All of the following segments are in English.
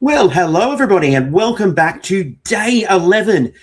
Well, hello everybody, and welcome back to day 11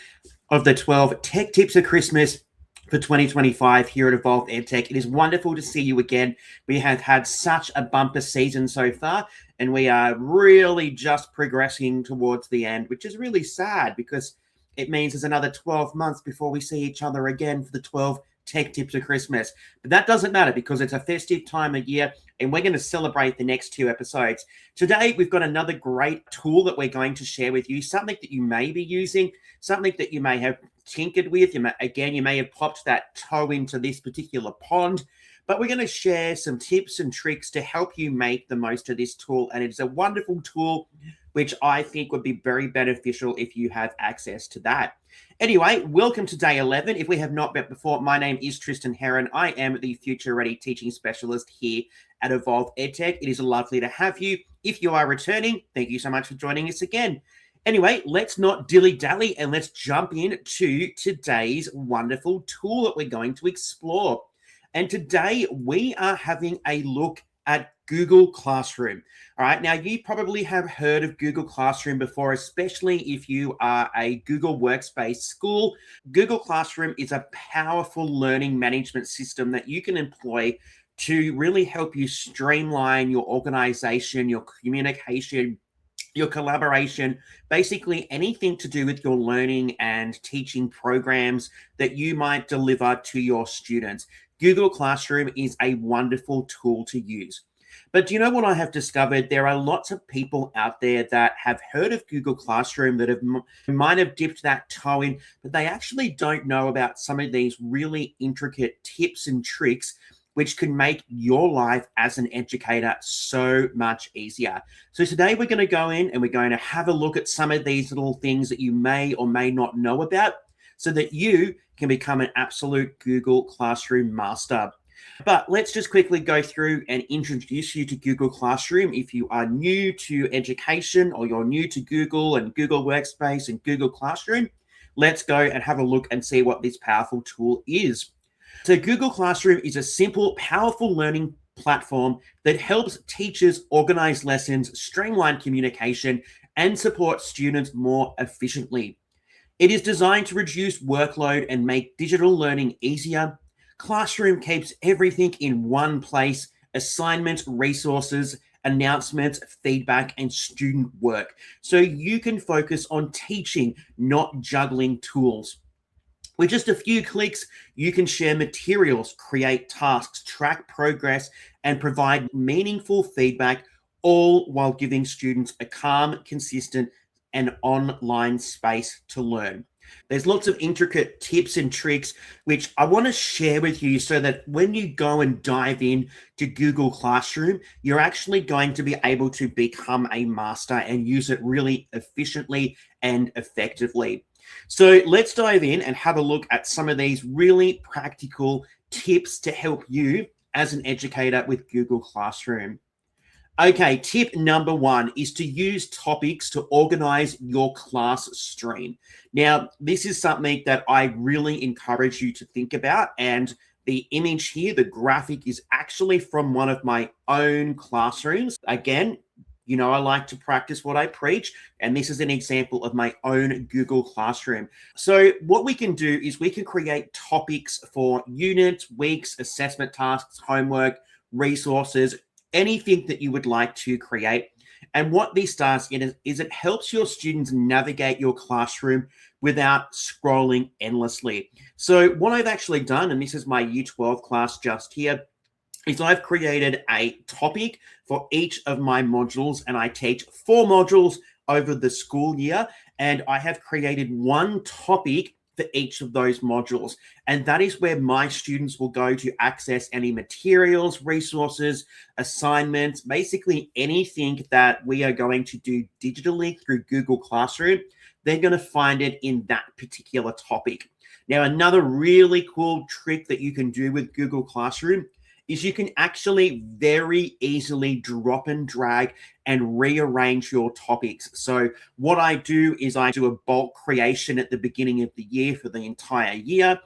of the 12 Tech Tips of Christmas for 2025 here at Evolve EdTech. It is wonderful to see you again. We have had such a bumper season so far, and we are really just progressing towards the end, which is really sad because it means there's another 12 months before we see each other again for the 12 Tech Tips of Christmas. But that doesn't matter because it's a festive time of year, and we're going to celebrate the next two episodes. Today, we've got another great tool that we're going to share with you, something that you may be using, something that you may have tinkered with. You may have popped that toe into this particular pond, but we're going to share some tips and tricks to help you make the most of this tool. And it's a wonderful tool, which I think would be very beneficial if you have access to that. Anyway, welcome to day 11. If we have not met before, my name is Tristan Heron. I am the Future Ready Teaching Specialist here at Evolve EdTech. It is lovely to have you. If you are returning, thank you so much for joining us again. Anyway, let's not dilly-dally and let's jump into today's wonderful tool that we're going to explore. And today we are having a look at Google Classroom. All right, now you probably have heard of Google Classroom before, especially if you are a Google Workspace school. Google Classroom is a powerful learning management system that you can employ to really help you streamline your organization, your communication, your collaboration, basically anything to do with your learning and teaching programs that you might deliver to your students. Google Classroom is a wonderful tool to use. But do you know what I have discovered? There are lots of people out there that have heard of Google Classroom that might have dipped that toe in, but they actually don't know about some of these really intricate tips and tricks which can make your life as an educator so much easier. So today we're going to go in and we're going to have a look at some of these little things that you may or may not know about so that you can become an absolute Google Classroom master. But let's just quickly go through and introduce you to Google Classroom. If you are new to education or you're new to Google and Google Workspace and Google Classroom, let's go and have a look and see what this powerful tool is. So Google Classroom is a simple, powerful learning platform that helps teachers organize lessons, streamline communication, and support students more efficiently. It is designed to reduce workload and make digital learning easier. Classroom keeps everything in one place: assignments, resources, announcements, feedback, and student work. So you can focus on teaching, not juggling tools. With just a few clicks, you can share materials, create tasks, track progress, and provide meaningful feedback, all while giving students a calm, consistent, and online space to learn. There's lots of intricate tips and tricks which I want to share with you so that when you go and dive in to Google Classroom, you're actually going to be able to become a master and use it really efficiently and effectively. So let's dive in and have a look at some of these really practical tips to help you as an educator with Google Classroom. Okay, tip number one is to use topics to organize your class stream. Now, this is something that I really encourage you to think about. And the image here, the graphic, is actually from one of my own classrooms. Again, you know, I like to practice what I preach, and this is an example of my own Google Classroom. So what we can do is we can create topics for units, weeks, assessment tasks, homework, resources, anything that you would like to create. And what this does is it helps your students navigate your classroom without scrolling endlessly. So what I've actually done, and this is my Year 12 class just here, is I've created a topic for each of my modules, and I teach 4 modules over the school year, and I have created one topic for each of those modules. And that is where my students will go to access any materials, resources, assignments, basically anything that we are going to do digitally through Google Classroom. They're going to find it in that particular topic. Now, another really cool trick that you can do with Google Classroom is you can actually very easily drop and drag and rearrange your topics. So what I do is I do a bulk creation at the beginning of the year for the entire year.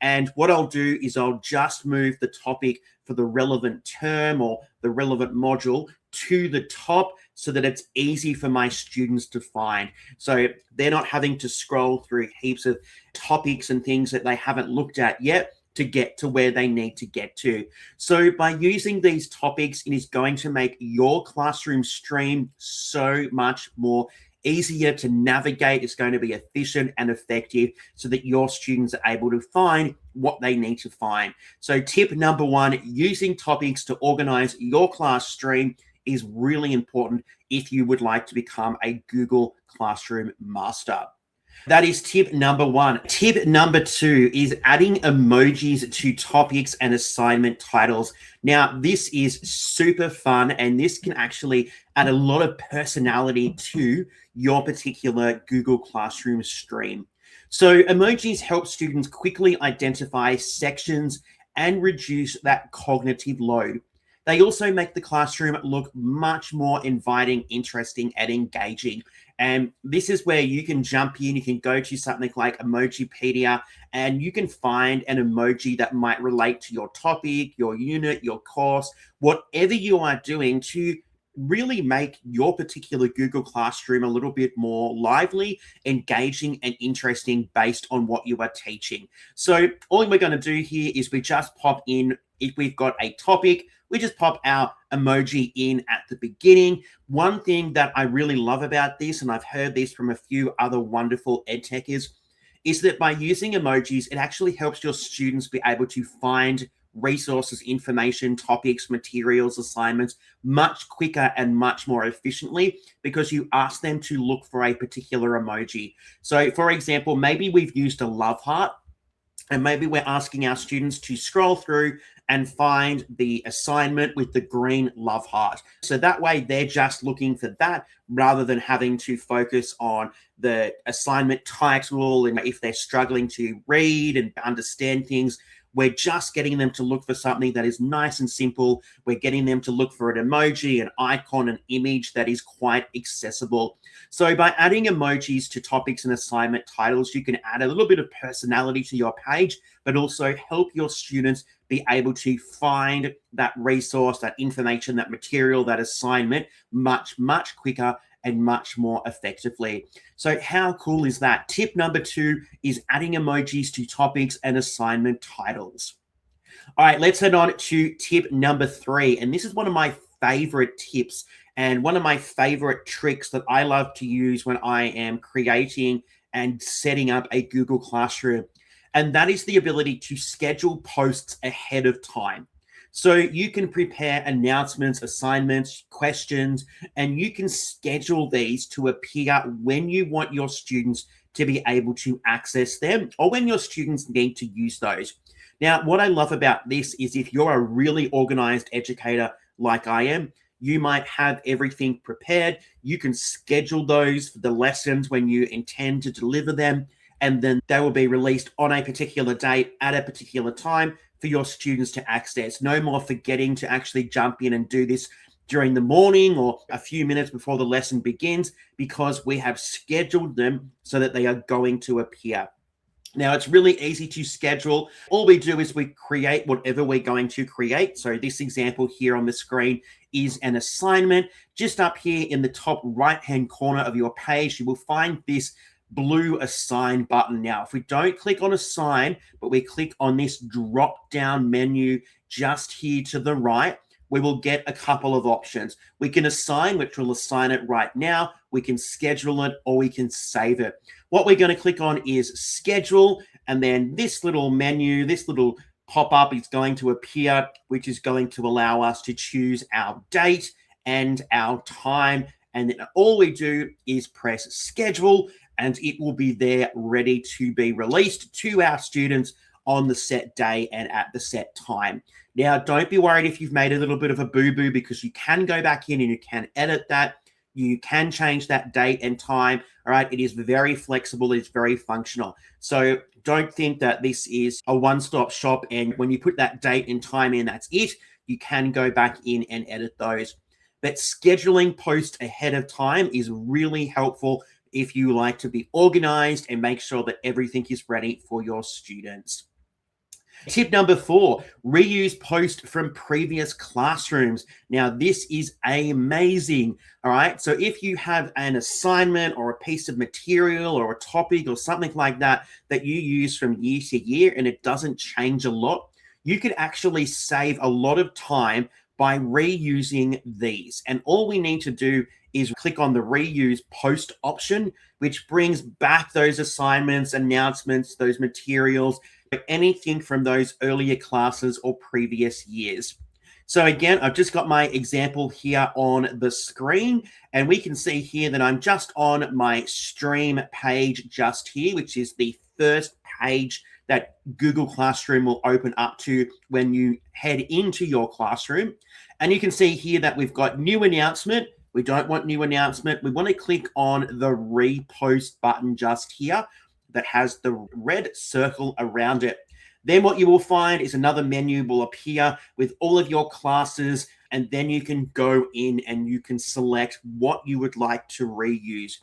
And what I'll do is I'll just move the topic for the relevant term or the relevant module to the top so that it's easy for my students to find. So they're not having to scroll through heaps of topics and things that they haven't looked at yet to get to where they need to get to. So by using these topics, it is going to make your classroom stream so much more easier to navigate. It's going to be efficient and effective so that your students are able to find what they need to find. So tip number one, using topics to organize your class stream is really important if you would like to become a Google Classroom master. That is tip number one. Tip number two is adding emojis to topics and assignment titles. Now, this is super fun, and this can actually add a lot of personality to your particular Google Classroom stream. So emojis help students quickly identify sections and reduce that cognitive load. They also make the classroom look much more inviting, interesting, and engaging. And this is where you can jump in, you can go to something like Emojipedia, and you can find an emoji that might relate to your topic, your unit, your course, whatever you are doing to really make your particular Google Classroom a little bit more lively, engaging, and interesting based on what you are teaching. So all we're going to do here is we just pop in, if we've got a topic, we just pop our emoji in at the beginning. One thing that I really love about this, and I've heard this from a few other wonderful edtechers, is that by using emojis, it actually helps your students be able to find resources, information, topics, materials, assignments much quicker and much more efficiently because you ask them to look for a particular emoji. So for example, maybe we've used a love heart, and maybe we're asking our students to scroll through and find the assignment with the green love heart. So that way they're just looking for that rather than having to focus on the assignment title. And if they're struggling to read and understand things, we're just getting them to look for something that is nice and simple. We're getting them to look for an emoji, an icon, an image that is quite accessible. So by adding emojis to topics and assignment titles, you can add a little bit of personality to your page, but also help your students be able to find that resource, that information, that material, that assignment much, much quicker and much more effectively. So how cool is that? Tip number two is adding emojis to topics and assignment titles. All right, let's head on to tip number three. And this is one of my favorite tips and one of my favorite tricks that I love to use when I am creating and setting up a Google Classroom. And that is the ability to schedule posts ahead of time. So you can prepare announcements, assignments, questions, and you can schedule these to appear when you want your students to be able to access them or when your students need to use those. Now, what I love about this is if you're a really organized educator like I am, you might have everything prepared. You can schedule those for the lessons when you intend to deliver them, and then they will be released on a particular date at a particular time for your students to access. No more forgetting to actually jump in and do this during the morning or a few minutes before the lesson begins, because we have scheduled them so that they are going to appear. Now, it's really easy to schedule. All we do is we create whatever we're going to create. So this example here on the screen is an assignment. Just up here in the top right-hand corner of your page, you will find this blue assign button. Now, if we don't click on assign, but we click on this drop down menu just here to the right, we will get a couple of options. We can assign, which will assign it right now. We can schedule it, or we can save it. What we're going to click on is schedule, and then this little menu, this little pop-up is going to appear, which is going to allow us to choose our date and our time. And then all we do is press schedule, and it will be there ready to be released to our students on the set day and at the set time. Now, don't be worried if you've made a little bit of a boo-boo, because you can go back in and you can edit that. You can change that date and time. All right. It is very flexible. It's very functional. So don't think that this is a one-stop shop. And when you put that date and time in, that's it. You can go back in and edit those. But scheduling posts ahead of time is really helpful if you like to be organized and make sure that everything is ready for your students. Tip number 4, reuse posts from previous classrooms. Now, this is amazing. All right. So if you have an assignment or a piece of material or a topic or something like that that you use from year to year and it doesn't change a lot, you could actually save a lot of time by reusing these. And all we need to do is click on the reuse post option, which brings back those assignments, announcements, those materials, anything from those earlier classes or previous years. So again, I've just got my example here on the screen, and we can see here that I'm just on my stream page just here, which is the first page that Google Classroom will open up to when you head into your classroom. And you can see here that we've got new announcement. We don't want new announcement. We want to click on the repost button just here that has the red circle around it. Then what you will find is another menu will appear with all of your classes, and then you can go in and you can select what you would like to reuse.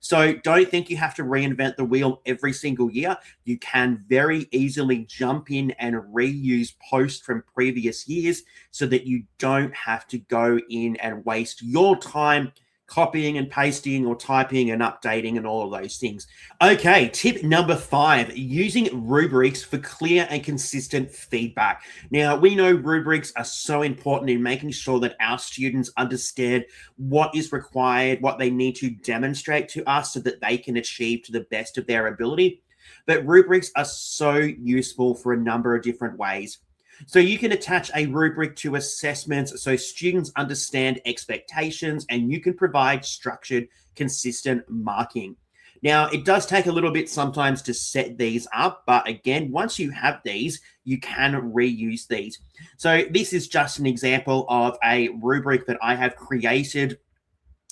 So don't think you have to reinvent the wheel every single year. You can very easily jump in and reuse posts from previous years so that you don't have to go in and waste your time copying and pasting or typing and updating and all of those things. Okay, tip number 5, using rubrics for clear and consistent feedback. Now, we know rubrics are so important in making sure that our students understand what is required, what they need to demonstrate to us so that they can achieve to the best of their ability. But rubrics are so useful for a number of different ways. So you can attach a rubric to assessments so students understand expectations, and you can provide structured, consistent marking. Now, it does take a little bit sometimes to set these up, but again, once you have these, you can reuse these. So this is just an example of a rubric that I have created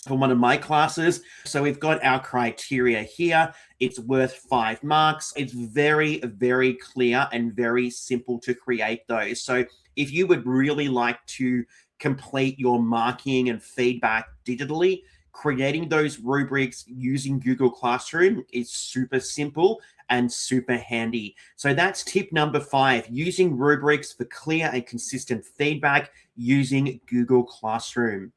for one of my classes. So we've got our criteria here. It's worth 5 marks. It's very, very clear and very simple to create those. So if you would really like to complete your marking and feedback digitally, creating those rubrics using Google Classroom is super simple and super handy. So that's tip number 5, using rubrics for clear and consistent feedback using Google Classroom.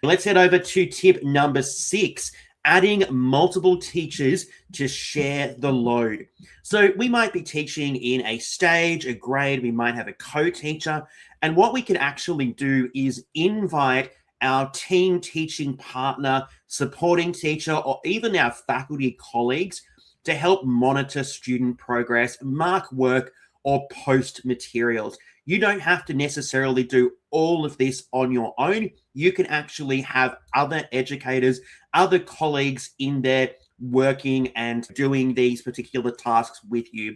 Let's head over to tip number 6, adding multiple teachers to share the load. So we might be teaching in a stage, a grade, we might have a co-teacher, and what we can actually do is invite our team teaching partner, supporting teacher, or even our faculty colleagues to help monitor student progress, mark work, or post materials. You don't have to necessarily do all of this on your own. You can actually have other educators, other colleagues in there working and doing these particular tasks with you.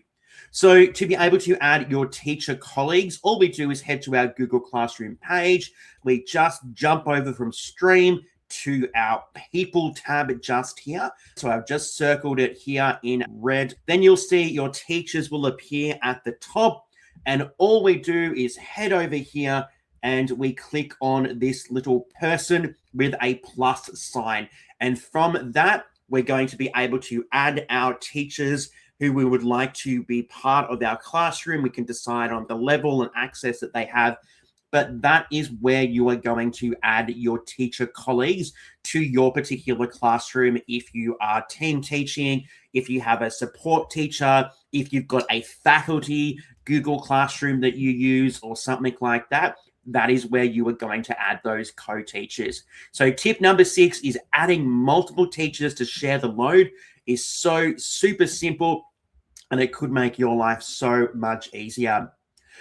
So to be able to add your teacher colleagues, all we do is head to our Google Classroom page. We just jump over from Stream to our People tab just here. So I've just circled it here in red. Then you'll see your teachers will appear at the top. And all we do is head over here and we click on this little person with a plus sign. And from that, we're going to be able to add our teachers who we would like to be part of our classroom. We can decide on the level and access that they have. But that is where you are going to add your teacher colleagues to your particular classroom. If you are team teaching, if you have a support teacher, if you've got a faculty Google Classroom that you use or something like that, that is where you are going to add those co-teachers. So tip number 6 is adding multiple teachers to share the load is so super simple, and it could make your life so much easier.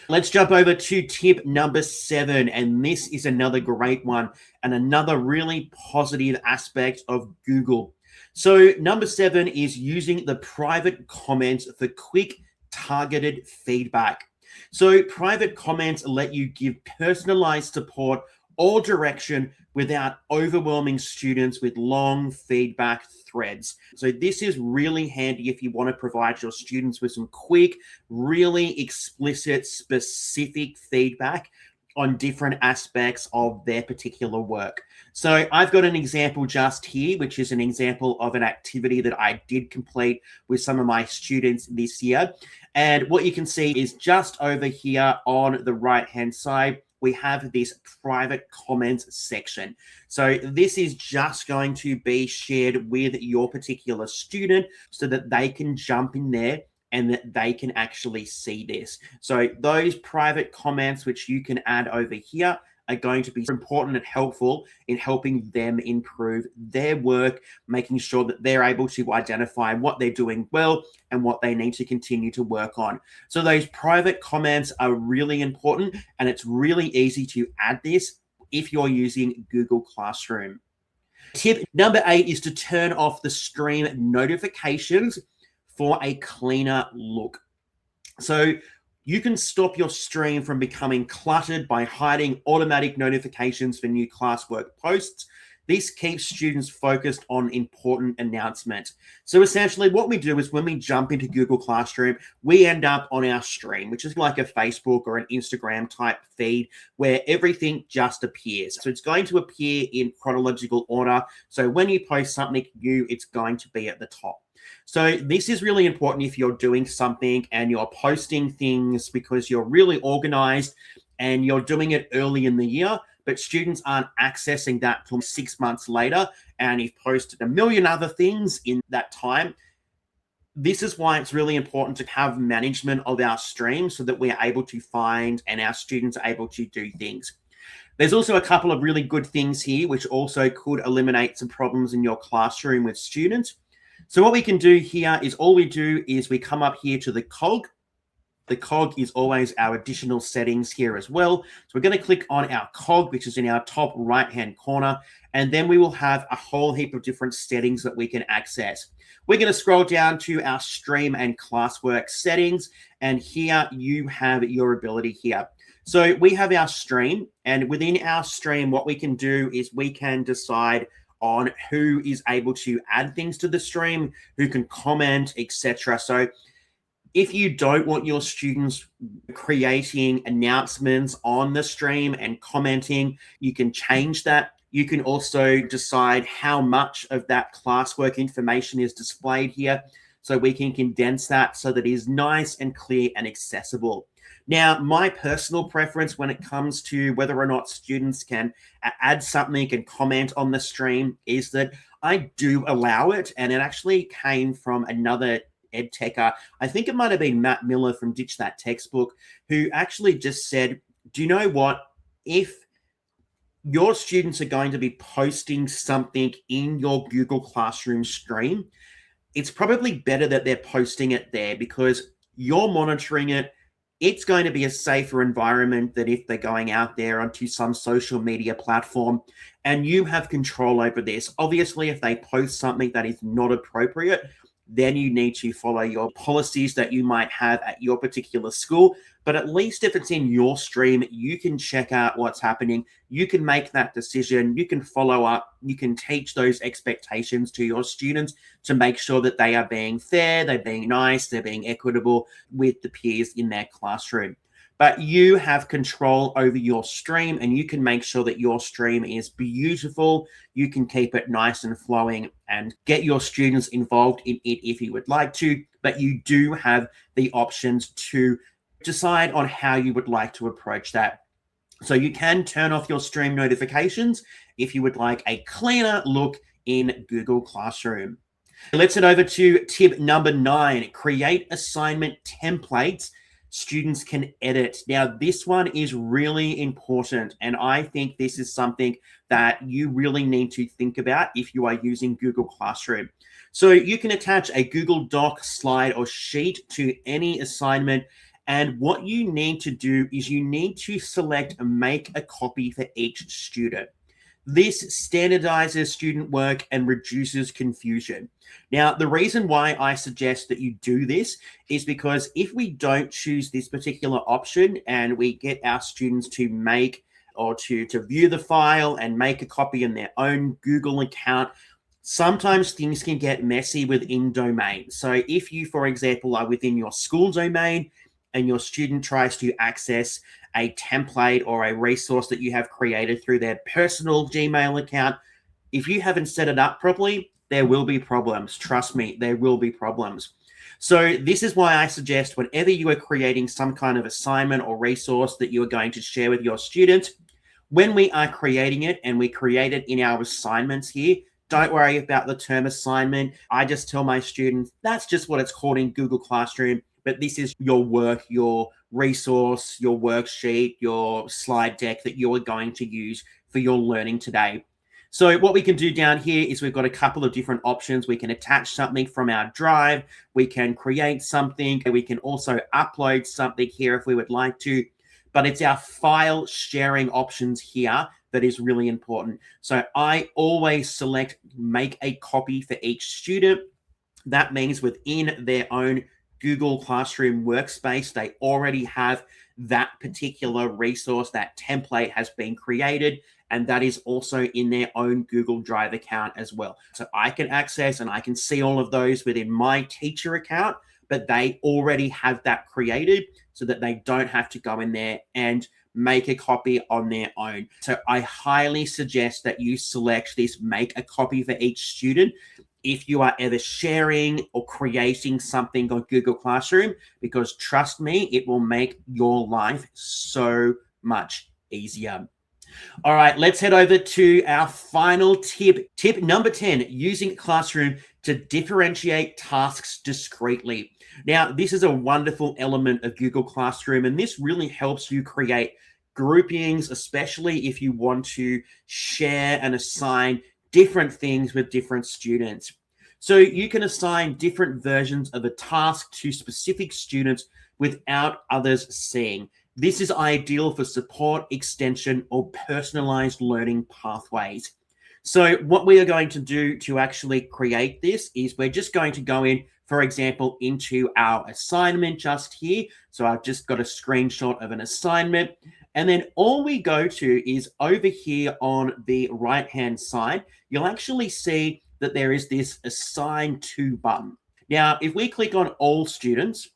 Let's jump over to tip number 7, and this is another great one and another really positive aspect of Google. So number 7 is using the private comments for quick, targeted feedback. So private comments let you give personalized support or direction without overwhelming students with long feedback threads. So this is really handy if you want to provide your students with some quick, really explicit, specific feedback on different aspects of their particular work. So I've got an example just here, which is an example of an activity that I did complete with some of my students this year. And what you can see is just over here on the right-hand side, we have this private comments section. So this is just going to be shared with your particular student so that they can jump in there and that they can actually see this. So those private comments, which you can add over here, are going to be important and helpful in helping them improve their work, making sure that they're able to identify what they're doing well and what they need to continue to work on. So those private comments are really important, and it's really easy to add this if you're using Google Classroom. Tip number 8 is to turn off the stream notifications for a cleaner look. So you can stop your stream from becoming cluttered by hiding automatic notifications for new classwork posts. This keeps students focused on important announcements. So essentially what we do is when we jump into Google Classroom, we end up on our stream, which is like a Facebook or an Instagram type feed where everything just appears. So it's going to appear in chronological order. So when you post something new, it's going to be at the top. So this is really important if you're doing something and you're posting things because you're really organized and you're doing it early in the year, but students aren't accessing that till 6 months later, and you've posted a million other things in that time. This is why it's really important to have management of our stream so that we're able to find and our students are able to do things. There's also a couple of really good things here, which also could eliminate some problems in your classroom with students. So what we can do here is all we do is we come up here to the cog. The cog is always our additional settings here as well. So we're going to click on our cog, which is in our top right-hand corner, and then we will have a whole heap of different settings that we can access. We're going to scroll down to our stream and classwork settings, and here you have your ability here. So we have our stream, and within our stream, what we can do is we can decide on who is able to add things to the stream, who can comment, etc. So if you don't want your students creating announcements on the stream and commenting, you can change that. You can also decide how much of that classwork information is displayed here. So we can condense that so that it is nice and clear and accessible. Now, my personal preference when it comes to whether or not students can add something and comment on the stream is that I do allow it. And it actually came from another EdTecher. I think it might have been Matt Miller from Ditch That Textbook, who actually just said, do you know what? If your students are going to be posting something in your Google Classroom stream, it's probably better that they're posting it there because you're monitoring it. It's going to be a safer environment than if they're going out there onto some social media platform, and you have control over this. Obviously, if they post something that is not appropriate, then you need to follow your policies that you might have at your particular school. But at least if it's in your stream, you can check out what's happening. You can make that decision. You can follow up. You can teach those expectations to your students to make sure that they are being fair, they're being nice, they're being equitable with the peers in their classroom. But you have control over your stream, and you can make sure that your stream is beautiful. You can keep it nice and flowing and get your students involved in it if you would like to, but you do have the options to decide on how you would like to approach that. So you can turn off your stream notifications if you would like a cleaner look in Google Classroom. Let's head over to tip number 9, create assignment templates students can edit. Now, this one is really important, and I think this is something that you really need to think about if you are using Google Classroom. So you can attach a Google Doc, slide, or sheet to any assignment, and what you need to do is you need to select and make a copy for each student. This standardizes student work and reduces confusion. Now, the reason why I suggest that you do this is because if we don't choose this particular option and we get our students to make or to view the file and make a copy in their own Google account, sometimes things can get messy within domain. So if you, for example, are within your school domain and your student tries to access a template or a resource that you have created through their personal Gmail account, if you haven't set it up properly, there will be problems. Trust me, there will be problems. So this is why I suggest whenever you are creating some kind of assignment or resource that you are going to share with your students, when we are creating it and we create it in our assignments here, don't worry about the term assignment. I just tell my students that's just what it's called in Google Classroom, but this is your work, your resource, your worksheet, your slide deck that you are going to use for your learning today. So what we can do down here is we've got a couple of different options. We can attach something from our drive. We can create something. We can also upload something here if we would like to. But it's our file sharing options here that is really important. So I always select make a copy for each student. That means within their own Google Classroom workspace, they already have that particular resource, that template has been created, and that is also in their own Google Drive account as well. So I can access and I can see all of those within my teacher account, but they already have that created so that they don't have to go in there and make a copy on their own. So I highly suggest that you select this make a copy for each student if you are ever sharing or creating something on Google Classroom, because trust me, it will make your life so much easier. All right, let's head over to our final tip. Tip number 10, using Classroom to differentiate tasks discreetly. Now, this is a wonderful element of Google Classroom, and this really helps you create groupings, especially if you want to share and assign different things with different students. So you can assign different versions of a task to specific students without others seeing. This is ideal for support, extension, or personalized learning pathways. So what we are going to do to actually create this is we're just going to go in, for example, into our assignment just here. So I've just got a screenshot of an assignment. And then all we go to is over here on the right-hand side, you'll actually see that there is this assign to button. Now, if we click on all students,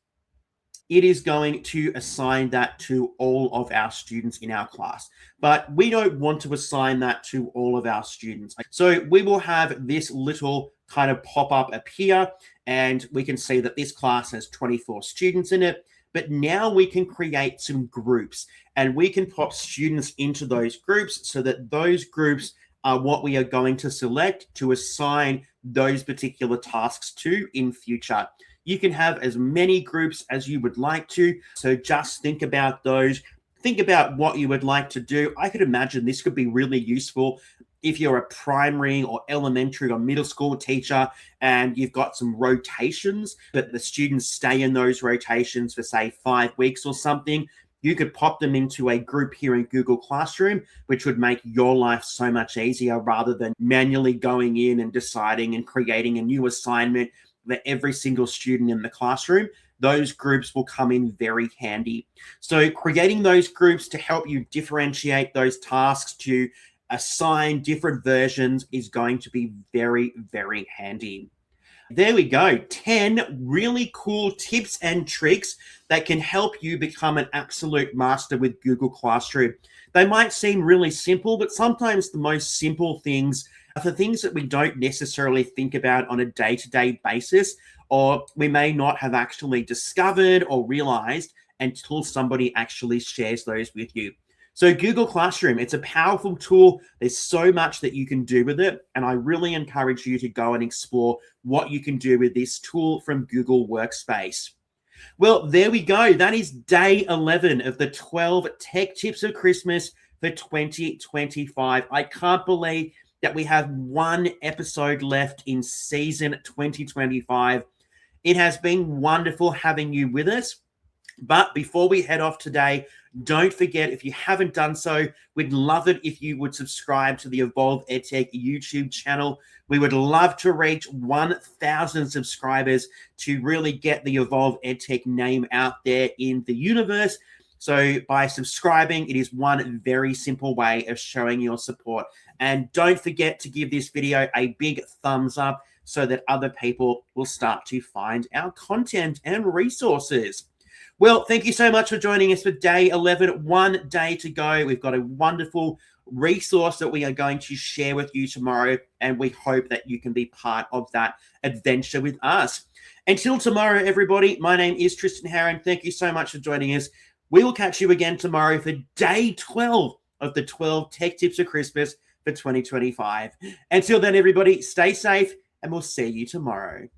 it is going to assign that to all of our students in our class. But we don't want to assign that to all of our students. So we will have this little kind of pop-up appear, and we can see that this class has 24 students in it. But now we can create some groups, and we can pop students into those groups so that those groups are what we are going to select to assign those particular tasks to in future. You can have as many groups as you would like to. So just think about those. Think about what you would like to do. I could imagine this could be really useful if you're a primary or elementary or middle school teacher and you've got some rotations, but the students stay in those rotations for, say, 5 weeks or something. You could pop them into a group here in Google Classroom, which would make your life so much easier rather than manually going in and deciding and creating a new assignment for every single student in the classroom. Those groups will come in very handy. So creating those groups to help you differentiate those tasks, to assign different versions, is going to be very, very handy. There we go. 10 really cool tips and tricks that can help you become an absolute master with Google Classroom. They might seem really simple, but sometimes the most simple things are the things that we don't necessarily think about on a day-to-day basis, or we may not have actually discovered or realized until somebody actually shares those with you. So Google Classroom, it's a powerful tool. There's so much that you can do with it. And I really encourage you to go and explore what you can do with this tool from Google Workspace. Well, there we go. That is day 11 of the 12 tech tips of Christmas for 2025. I can't believe that we have one episode left in season 2025. It has been wonderful having you with us. But before we head off today, don't forget, if you haven't done so, we'd love it if you would subscribe to the Evolve EdTech YouTube channel. We would love to reach 1,000 subscribers to really get the Evolve EdTech name out there in the universe. So by subscribing, it is one very simple way of showing your support. And don't forget to give this video a big thumbs up so that other people will start to find our content and resources. Well, thank you so much for joining us for day 11. 1 day to go. We've got a wonderful resource that we are going to share with you tomorrow, and we hope that you can be part of that adventure with us. Until tomorrow, everybody, my name is Tristan Harron. Thank you so much for joining us. We will catch you again tomorrow for day 12 of the 12 Tech Tips for Christmas for 2025. Until then, everybody, stay safe, and we'll see you tomorrow.